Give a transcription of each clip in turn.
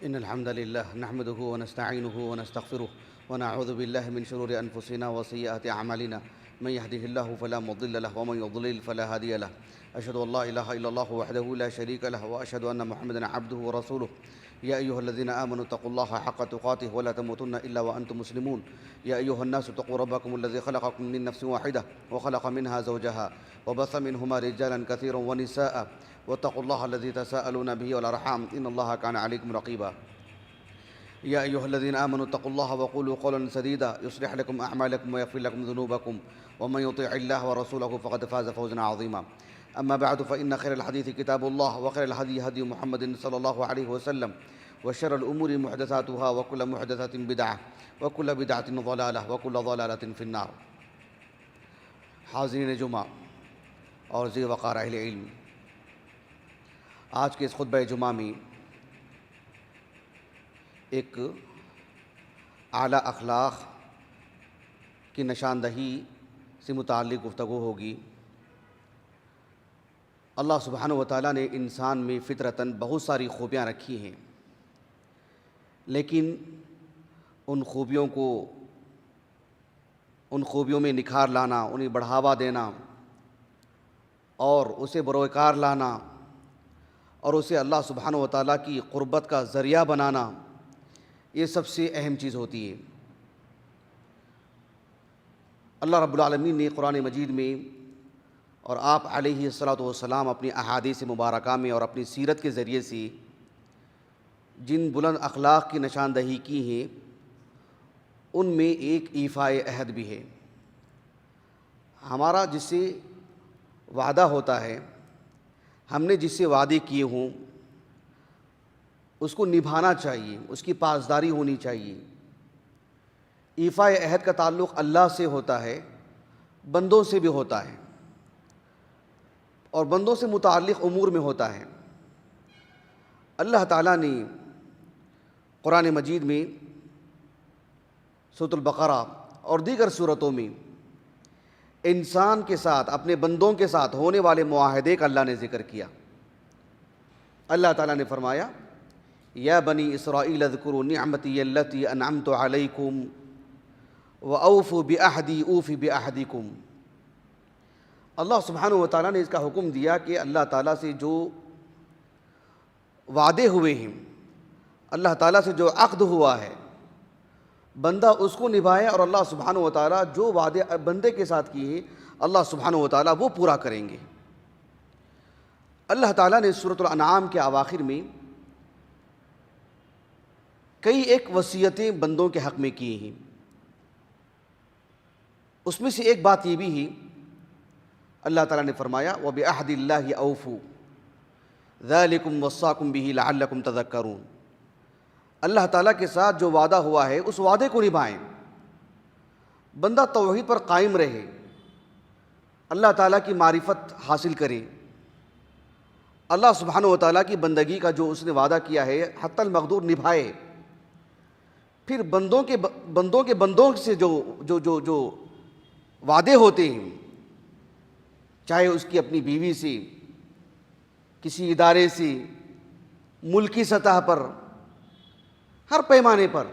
إن الحمد لله نحمده ونستعينه ونستغفره ونعوذ بالله من شرور أنفسنا وسيئات أعمالنا من يهده الله فلا مضل له ومن يضلل فلا هادي له أشهد أن لا إله إلا الله وحده لا شريك له وأشهد أن محمدا عبده ورسوله يا أيها الذين آمنوا اتقوا الله حق تقاته ولا تموتن إلا وأنتم مسلمون يا أيها الناس اتقوا ربكم الذي خلقكم من نفس واحدة وخلق منها زوجها وبث منهما رجالا كثيرا ونساء واتقوا الله الذي تساءلون به والأرحام إن الله كان عليكم رقيبا يا أيها الذين آمنوا اتقوا الله وقولوا قولا سديدا يصلح لكم أعمالكم ويغفر لكم ذنوبكم ومن يطيع الله ورسوله فقد فاز فوزا عظيما أما بعد فإن خير الحديث كتاب الله وخير الهدي هدي محمد صلى الله عليه وسلم وشر الأمور محدثاتها وكل محدثة بدعة وكل بدعة ضلالة وكل ضلالة في النار. حاضرین جمعہ اور ذی وقار اہل علم، آج کے اس خطبہ جمعہ میں ایک اعلیٰ اخلاق کی نشاندہی سے متعلق گفتگو ہوگی. اللہ سبحانہ و تعالیٰ نے انسان میں فطرتاً بہت ساری خوبیاں رکھی ہیں، لیکن ان خوبیوں میں نکھار لانا، انہیں بڑھاوا دینا اور اسے بروئے کار لانا اور اسے اللہ سبحانہ و تعالیٰ کی قربت کا ذریعہ بنانا، یہ سب سے اہم چیز ہوتی ہے. اللہ رب العالمین نے قرآن مجید میں اور آپ علیہ الصلاۃ والسلام اپنی احادیث مبارکہ میں اور اپنی سیرت کے ذریعے سے جن بلند اخلاق کی نشاندہی کی ہیں، ان میں ایک ایفائے عہد بھی ہے. ہمارا جس سے وعدہ ہوتا ہے، ہم نے جس سے وعدے کیے ہوں اس کو نبھانا چاہیے، اس کی پاسداری ہونی چاہیے. ایفائے عہد کا تعلق اللہ سے ہوتا ہے، بندوں سے بھی ہوتا ہے اور بندوں سے متعلق امور میں ہوتا ہے. اللہ تعالیٰ نے قرآن مجید میں سورۃ البقرہ اور دیگر سورتوں میں انسان کے ساتھ، اپنے بندوں کے ساتھ ہونے والے معاہدے کا اللہ نے ذکر کیا. اللہ تعالیٰ نے فرمایا یا بنی اسرائیل اذکروا نعمتی التی انعمت علیکم واوفوا بعہدی اوف بعہدکم. اللہ سبحانہ و تعالیٰ نے اس کا حکم دیا کہ اللہ تعالیٰ سے جو وعدے ہوئے ہیں، اللہ تعالیٰ سے جو عقد ہوا ہے، بندہ اس کو نبھائے اور اللہ سبحانہ و تعالیٰ جو وعدے بندے کے ساتھ کیے ہیں اللہ سبحانہ و تعالیٰ وہ پورا کریں گے. اللہ تعالیٰ نے سورۃ الانعام کے اواخر میں کئی ایک وصیتیں بندوں کے حق میں کی ہیں. اس میں سے ایک بات یہ بھی ہے، اللہ تعالیٰ نے فرمایا وَبِعَهْدِ اللَّهِ أَوْفُوا ذَلِكُمْ وَصَّاكُمْ بِهِ لَعَلَّكُمْ تَذَكَّرُونَ. اللہ تعالیٰ کے ساتھ جو وعدہ ہوا ہے اس وعدے کو نبھائیں، بندہ توحید پر قائم رہے، اللہ تعالیٰ کی معرفت حاصل کرے، اللہ سبحانہ و تعالیٰ کی بندگی کا جو اس نے وعدہ کیا ہے حتی المقدور نبھائے. پھر بندوں کے بندوں سے جو وعدے ہوتے ہیں، چاہے اس کی اپنی بیوی سے، کسی ادارے سے، ملکی سطح پر، ہر پیمانے پر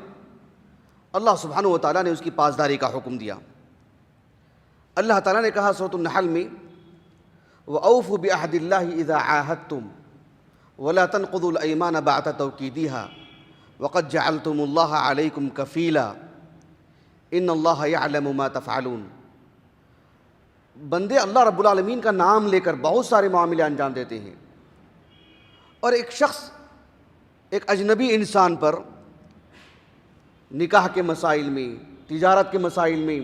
اللہ سبحانہ و تعالیٰ نے اس کی پاسداری کا حکم دیا. اللہ تعالیٰ نے کہا سورۃ النحل میں وَأَوْفُوا بِعَهْدِ اللَّهِ إِذَا عَاهَدتُّمْ وَلَا تَنقُضُوا الْأَيْمَانَ بَعْدَ تَوْكِيدِهَا وَقَدْ جَعَلْتُمُ اللَّهَ عَلَيْكُمْ كَفِيلًا إِنَّ اللَّهَ يَعْلَمُ مَا تَفْعَلُونَ. بندے اللہ رب العالمین کا نام لے کر بہت سارے معاملے انجام دیتے ہیں، اور ایک شخص ایک اجنبی انسان پر نکاح کے مسائل میں، تجارت کے مسائل میں،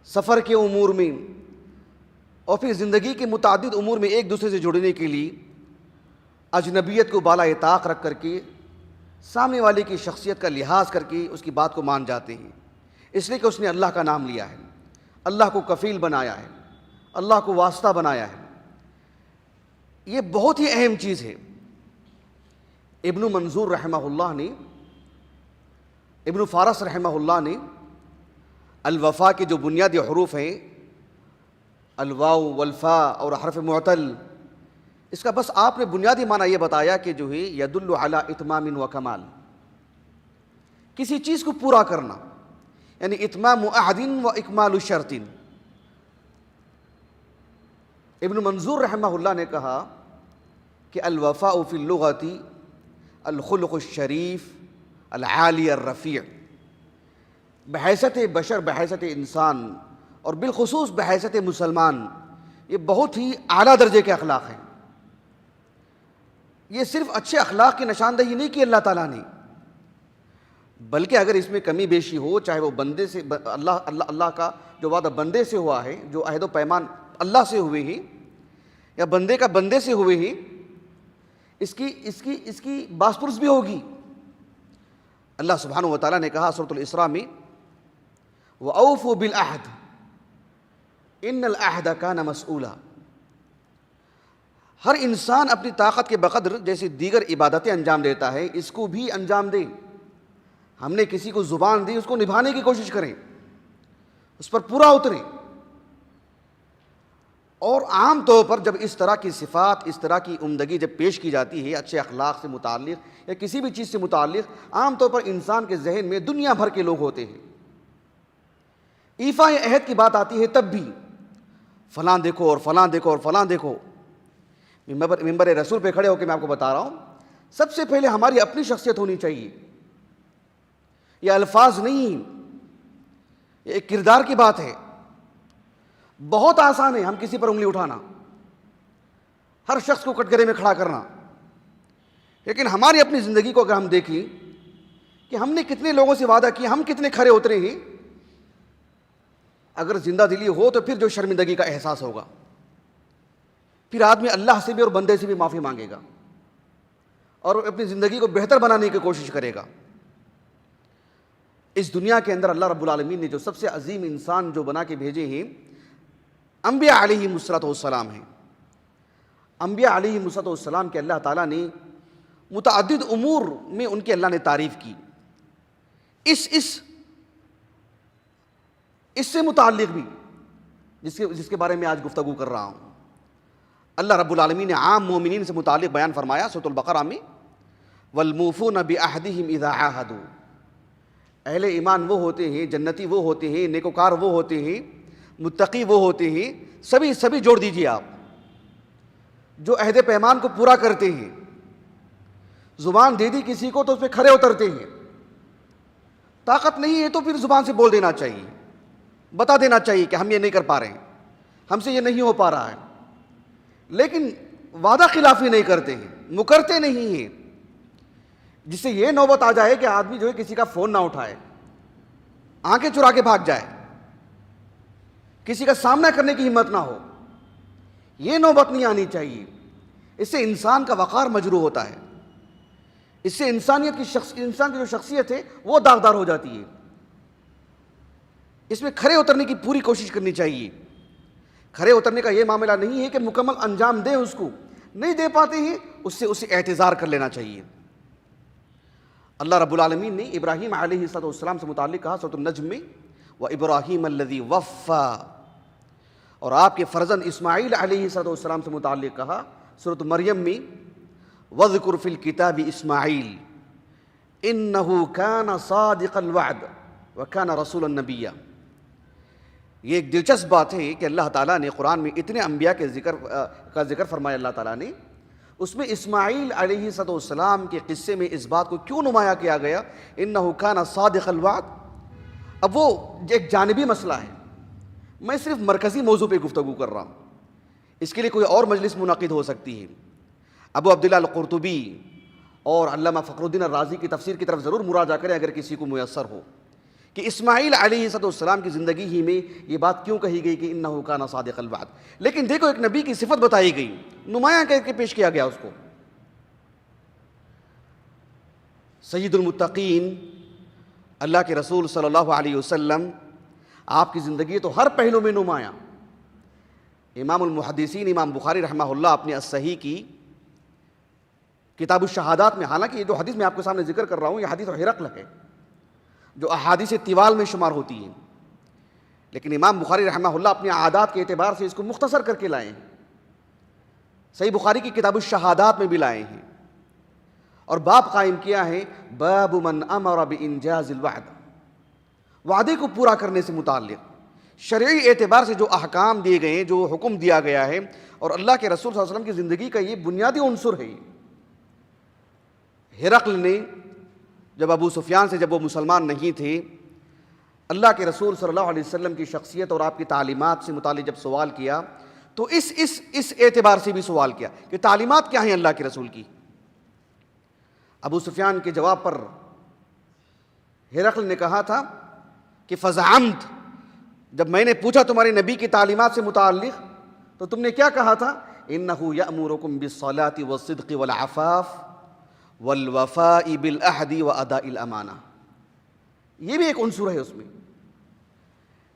سفر کے امور میں اور پھر زندگی کے متعدد امور میں ایک دوسرے سے جڑنے کے لیے اجنبیت کو بالائے طاق رکھ کر کے سامنے والے کی شخصیت کا لحاظ کر کے اس کی بات کو مان جاتے ہیں، اس لیے کہ اس نے اللہ کا نام لیا ہے، اللہ کو کفیل بنایا ہے، اللہ کو واسطہ بنایا ہے. یہ بہت ہی اہم چیز ہے. ابن منظور رحمہ اللہ نے، ابن فارس رحمہ اللہ نے الوفا کے جو بنیادی حروف ہیں الواو والفاء اور حرف معتل، اس کا بس آپ نے بنیادی معنی یہ بتایا کہ جو ہے یدل علی اتمام و کمال، کسی چیز کو پورا کرنا، یعنی اتمام عہد و اکمال شرط۔ ابن منظور رحمہ اللہ نے کہا کہ الوفاء فی اللغۃ الخلق الشریف العالی الرفیع، بحیثیت بشر، بحیثیت انسان، اور بالخصوص بحیثیت مسلمان، یہ بہت ہی اعلیٰ درجے کے اخلاق ہیں۔ یہ صرف اچھے اخلاق کی نشاندہی نہیں کی اللہ تعالیٰ نے، بلکہ اگر اس میں کمی بیشی ہو، چاہے وہ بندے سے اللہ کا جو وعدہ بندے سے ہوا ہے، جو عہد و پیمان اللہ سے ہوئے ہیں، یا بندے کا بندے سے ہوئے ہیں، اس کی باسپرس بھی ہوگی۔ اللہ سبحانہ و تعالیٰ نے کہا سورۃ الاسراء میں وَأَوْفُوا بِالْعَهْدِ إِنَّ الْعَهْدَ كَانَ مَسْئُولًا۔ ہر انسان اپنی طاقت کے بقدر جیسے دیگر عبادتیں انجام دیتا ہے، اس کو بھی انجام دے۔ ہم نے کسی کو زبان دی، اس کو نبھانے کی کوشش کریں، اس پر پورا اتریں۔ اور عام طور پر جب اس طرح کی صفات، اس طرح کی عمدگی جب پیش کی جاتی ہے اچھے اخلاق سے متعلق یا کسی بھی چیز سے متعلق، عام طور پر انسان کے ذہن میں دنیا بھر کے لوگ ہوتے ہیں۔ ایفا عہد کی بات آتی ہے تب بھی فلاں دیکھو اور فلاں دیکھو اور فلاں دیکھو۔ ممبر رسول پہ کھڑے ہو کے میں آپ کو بتا رہا ہوں، سب سے پہلے ہماری اپنی شخصیت ہونی چاہیے۔ یہ الفاظ نہیں، یہ ایک کردار کی بات ہے۔ بہت آسان ہے ہم کسی پر انگلی اٹھانا، ہر شخص کو کٹگرے میں کھڑا کرنا، لیکن ہماری اپنی زندگی کو اگر ہم دیکھیں کہ ہم نے کتنے لوگوں سے وعدہ کیا، ہم کتنے کھرے اترے ہیں، اگر زندہ دلی ہو تو پھر جو شرمندگی کا احساس ہوگا، پھر آدمی اللہ سے بھی اور بندے سے بھی معافی مانگے گا اور اپنی زندگی کو بہتر بنانے کی کوشش کرے گا۔ اس دنیا کے اندر اللہ رب العالمین نے جو سب سے عظیم انسان جو بنا کے بھیجے ہیں، انبیاء علیہم السلام ہیں۔ انبیاء علیہم السلام کے اللہ تعالیٰ نے متعدد امور میں ان کے اللہ نے تعریف کی۔ اس سے متعلق بھی جس کے بارے میں آج گفتگو کر رہا ہوں، اللہ رب العالمین نے عام مومنین سے متعلق بیان فرمایا سورۃ البقرہ میں وَالْمُوفُونَ بِعَهْدِهِمْ إِذَا عَاهَدُوا۔ اہل ایمان وہ ہوتے ہیں، جنتی وہ ہوتے ہیں، نیکوکار وہ ہوتے ہیں، متقی وہ ہوتے ہیں، سبھی جوڑ دیجئے آپ، جو عہد پیمان کو پورا کرتے ہیں۔ زبان دے دی کسی کو تو اس پہ کھرے اترتے ہیں، طاقت نہیں ہے تو پھر زبان سے بول دینا چاہیے، بتا دینا چاہیے کہ ہم یہ نہیں کر پا رہے ہیں، ہم سے یہ نہیں ہو پا رہا ہے، لیکن وعدہ خلافی نہیں کرتے ہیں، مکرتے نہیں ہیں، جس سے یہ نوبت آ جائے کہ آدمی جو ہے کسی کا فون نہ اٹھائے، آنکھیں چرا کے بھاگ جائے، کسی کا سامنا کرنے کی ہمت نہ ہو۔ یہ نوبت نہیں آنی چاہیے۔ اس سے انسان کا وقار مجروح ہوتا ہے، اس سے انسان کی جو شخصیت ہے وہ داغدار ہو جاتی ہے۔ اس میں کھرے اترنے کی پوری کوشش کرنی چاہیے۔ کھرے اترنے کا یہ معاملہ نہیں ہے کہ مکمل انجام دیں، اس کو نہیں دے پاتے ہیں اسے اعتذار کر لینا چاہیے۔ اللہ رب العالمین نے ابراہیم علیہ السلام سے متعلق کہا سورۃ النجم میں وَإِبْرَاهِيمَ الَّذِي وَفَّى، اور آپ کے فرزند اسماعیل علیہ السلام سے متعلق کہا سورۃ مریم میں وَاذْكُرْ فِي الْكِتَابِ إِسْمَاعِيلَ إِنَّهُ كَانَ صَادِقَ الْوَعْدِ وَكَانَ رَسُولًا نَبِيًّا۔ یہ ایک دلچسپ بات ہے کہ اللہ تعالیٰ نے قرآن میں اتنے انبیاء کے ذکر فرمایا اللہ تعالیٰ نے، اس میں اسماعیل علیہ السلام کے قصے میں اس بات کو کیوں نمایاں کیا گیا انہ کان صادق الوعد؟ اب وہ ایک جانبی مسئلہ ہے، میں صرف مرکزی موضوع پہ گفتگو کر رہا ہوں، اس کے لیے کوئی اور مجلس منعقد ہو سکتی ہے۔ ابو عبداللہ القرطبی اور علامہ فخر الدین الرازی کی تفسیر کی طرف ضرور مراجعہ کریں اگر کسی کو میسر ہو کہ اسماعیل علیہ السلام کی زندگی ہی میں یہ بات کیوں کہی گئی کہ انہ کان صادق الوعد۔ لیکن دیکھو ایک نبی کی صفت بتائی گئی، نمایاں کر کے پیش کیا گیا اس کو، سید المتقین اللہ کے رسول صلی اللہ علیہ وسلم، آپ کی زندگی تو ہر پہلو میں نمایاں۔ امام المحدثین امام بخاری رحمہ اللہ اپنے الصحیح کی کتاب الشہادات میں، حالانکہ یہ جو حدیث میں آپ کے سامنے ذکر کر رہا ہوں یہ حدیث ہرقل ہے جو احادیث طوال میں شمار ہوتی ہیں، لیکن امام بخاری رحمہ اللہ اپنے عادات کے اعتبار سے اس کو مختصر کر کے لائے ہیں۔ صحیح بخاری کی کتاب الشہادات میں بھی لائے ہیں، اور باب قائم کیا ہے باب من امر بانجاز الوعد، وعدے کو پورا کرنے سے متعلق شرعی اعتبار سے جو احکام دیے گئے ہیں، جو حکم دیا گیا ہے، اور اللہ کے رسول صلی اللہ علیہ وسلم کی زندگی کا یہ بنیادی عنصر ہے۔ ہرقل نے جب ابو سفیان سے، جب وہ مسلمان نہیں تھے، اللہ کے رسول صلی اللہ علیہ وسلم کی شخصیت اور آپ کی تعلیمات سے متعلق جب سوال کیا تو اس اعتبار سے بھی سوال کیا کہ تعلیمات کیا ہیں اللہ کے رسول کی۔ ابو سفیان کے جواب پر ہرقل نے کہا تھا کہ فزعمت، جب میں نے پوچھا تمہارے نبی کی تعلیمات سے متعلق تو تم نے کیا کہا تھا؟ انہ یأمرکم بالصلاۃ والصدق والعفاف والوفاء بالعہد واداء الامانہ۔ یہ بھی ایک عنصر ہے اس میں،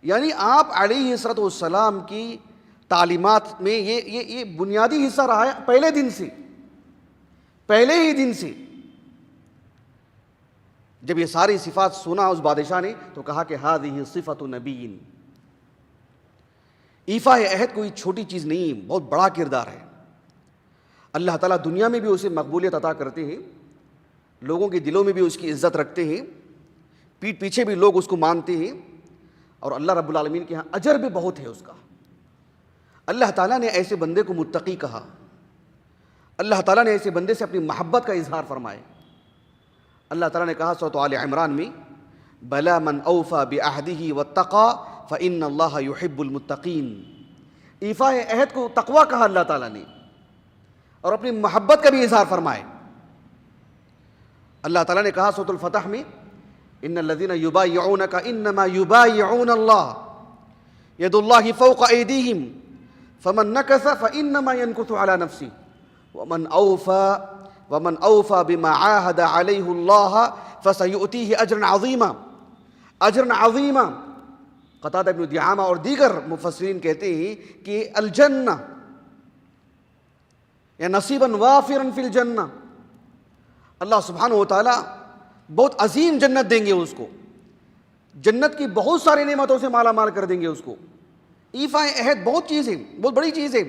یعنی آپ علیہ الصلوۃ والسلام کی تعلیمات میں یہ بنیادی حصہ رہا ہے پہلے ہی دن سے۔ جب یہ ساری صفات سنا اس بادشاہ نے تو کہا کہ ہذہ صفۃ نبی، ایفا عہد کوئی چھوٹی چیز نہیں، بہت بڑا کردار ہے۔ اللہ تعالیٰ دنیا میں بھی اسے مقبولیت عطا کرتے ہیں، لوگوں کے دلوں میں بھی اس کی عزت رکھتے ہیں، پیٹھ پیچھے بھی لوگ اس کو مانتے ہیں، اور اللہ رب العالمین کے ہاں اجر بھی بہت ہے اس کا۔ اللہ تعالیٰ نے ایسے بندے کو متقی کہا، اللہ تعالیٰ نے ایسے بندے سے اپنی محبت کا اظہار فرمائے۔ اللہ تعالیٰ نے کہا سورۃ آل عمران میں بلا من اوفى بعہدہ واتقى فإن اللہ يحب المتقین۔ ایفا عہد کو تقویٰ کہا اللہ تعالیٰ نے، اور اپنی محبت کا بھی اظہار فرمائے۔ اللہ تعالیٰ نے کہا سورۃ الفتح میں ان الذین یبایعونک انما یبایعون اللہ ید اللہ فوق ایدیہم فمن نکث فانما ینکث علی نفسہ ومن اوفى بما عاہد علیہ اللہ فسیؤتیہ اجرا عظیما۔ قتادہ بن دعامہ اور دیگر مفسرین کہتے ہیں کہ الجنہ یا نصیبا وافرا فی الجنہ، اللہ سبحانہ و تعالیٰ بہت عظیم جنت دیں گے اس کو، جنت کی بہت ساری نعمتوں سے مالا مال کر دیں گے اس کو۔ ایفا عہد بہت چیز ہے، بہت بڑی چیز ہے۔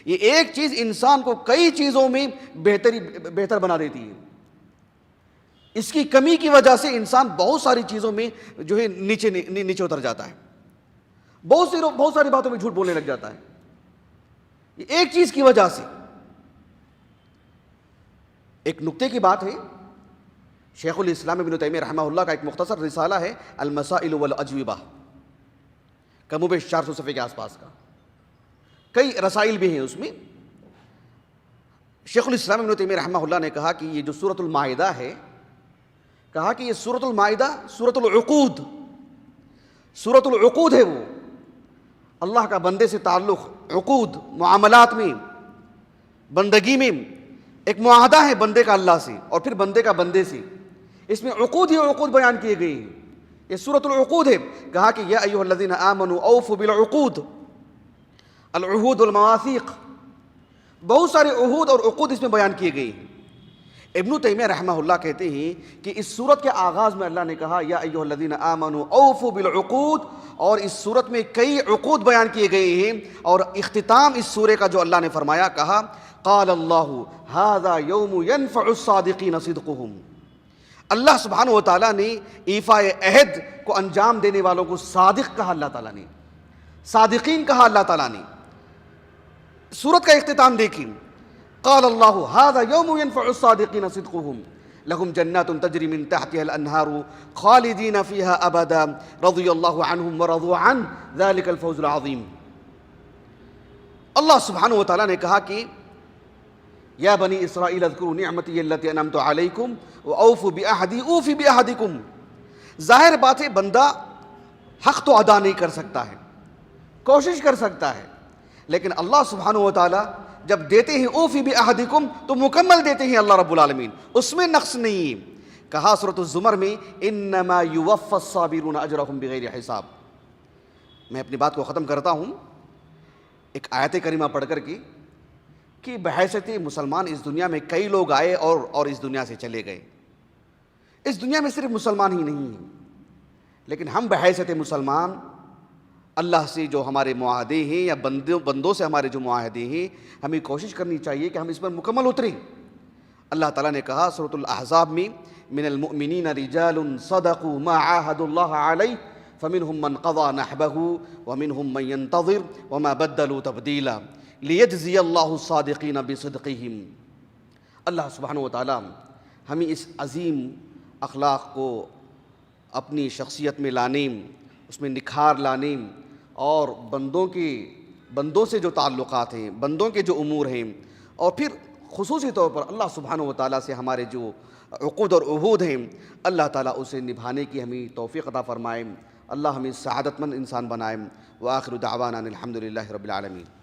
یہ ایک چیز انسان کو کئی چیزوں میں بہتر بنا دیتی ہے۔ اس کی کمی کی وجہ سے انسان بہت ساری چیزوں میں جو ہے نیچے اتر جاتا ہے، بہت ساری باتوں میں جھوٹ بولنے لگ جاتا ہے، یہ ایک چیز کی وجہ سے۔ ایک نکتے کی بات ہے، شیخ الاسلام ابن تیمیہ رحمہ اللہ کا ایک مختصر رسالہ ہے المسائل والاجوبہ، کم و بیش 400 صفحے کے آس پاس کا، کئی رسائل بھی ہیں اس میں۔ شیخ الاسلام ابن تیمیہ رحمہ اللہ نے کہا کہ یہ جو سورۃ المائدہ ہے، کہا کہ یہ سورۃ المائدہ سورۃ العقود ہے، وہ اللہ کا بندے سے تعلق، عقود، معاملات میں، بندگی میں ایک معاہدہ ہے بندے کا اللہ سے اور پھر بندے کا بندے سے، اس میں عقود ہی عقود بیان کیے گئے ہیں، یہ سورۃ العقود ہے۔ کہا کہ یا ایھا الذین آمنوا اوفوا بالعقود، العہود والمواثیق، بہت سارے عہود اور عقود اس میں بیان کیے گئے ہیں۔ ابن تیمیہ رحمہ اللہ کہتے ہیں کہ اس سورت کے آغاز میں اللہ نے کہا یا ایھا الذین آمنوا اوفوا بالعقود، اور اس سورت میں کئی عقود بیان کیے گئے ہیں، اور اختتام اس سورے کا جو اللہ نے فرمایا، کہا قال اللہ ھذا یوم ینفع الصادقین صدقہم۔ اللہ سبحانہ و تعالیٰ نے ایفا عہد کو انجام دینے والوں کو صادق کہا، اللہ تعالیٰ نے صادقین کہا، اللہ تعالیٰ نے۔ سورت کا اختتام دیکھیں، قال اللہ ھذا یوم ینفع الصادقین صدقہم لہم جنات تجری من تحتها الانہار خالدین فیہا ابدا رضی اللہ عنہم ورضوا عنہ ذلک الفوز العظیم۔ اللہ سبحانہ و تعالیٰ نے کہا کہ یا بنی اسرائیل اذکروا نعمتی التی انعمت علیکم واوفوا بعہدی اوفی بعہدکم۔ ظاہر بات ہے بندہ حق تو ادا نہیں کر سکتا ہے، کوشش کر سکتا ہے، لیکن اللہ سبحانہ و تعالیٰ جب دیتے ہیں اوفی بعہدکم تو مکمل دیتے ہیں اللہ رب العالمین، اس میں نقص نہیں ہے۔ کہا سورۃ الزمر میں انما یوفی الصابرون اجرہم بغیر حساب۔ میں اپنی بات کو ختم کرتا ہوں ایک آیت کریمہ پڑھ کر کے کہ بحیثیت مسلمان اس دنیا میں کئی لوگ آئے اور اس دنیا سے چلے گئے۔ اس دنیا میں صرف مسلمان ہی نہیں ہیں، لیکن ہم بحیثیت مسلمان اللہ سے جو ہمارے معاہدے ہیں یا بندوں سے ہمارے جو معاہدے ہیں، ہمیں کوشش کرنی چاہیے کہ ہم اس پر مکمل اتریں۔ اللہ تعالیٰ نے کہا سورۃ الاحزاب میں، من المؤمنین رجال صدقوا ما عاہدوا اللہ علیہ فمنہم من قضى نحبہ ومنہم من ينتظر وما بدلوا تبدیلا لیجزی اللہ الصادقین بصدقہم۔ اللہ سبحانہ وتعالیٰ ہمیں اس عظیم اخلاق کو اپنی شخصیت میں لانے، اس میں نکھار لانے، اور بندوں سے جو تعلقات ہیں، بندوں کے جو امور ہیں، اور پھر خصوصی طور پر اللہ سبحانہ وتعالیٰ سے ہمارے جو عقود اور عہود ہیں، اللہ تعالیٰ اسے نبھانے کی ہمیں توفیق عطا فرمائے۔ اللہ ہمیں سعادت مند انسان بنائے۔ وآخر دعوانا الحمد للہ رب العالمین۔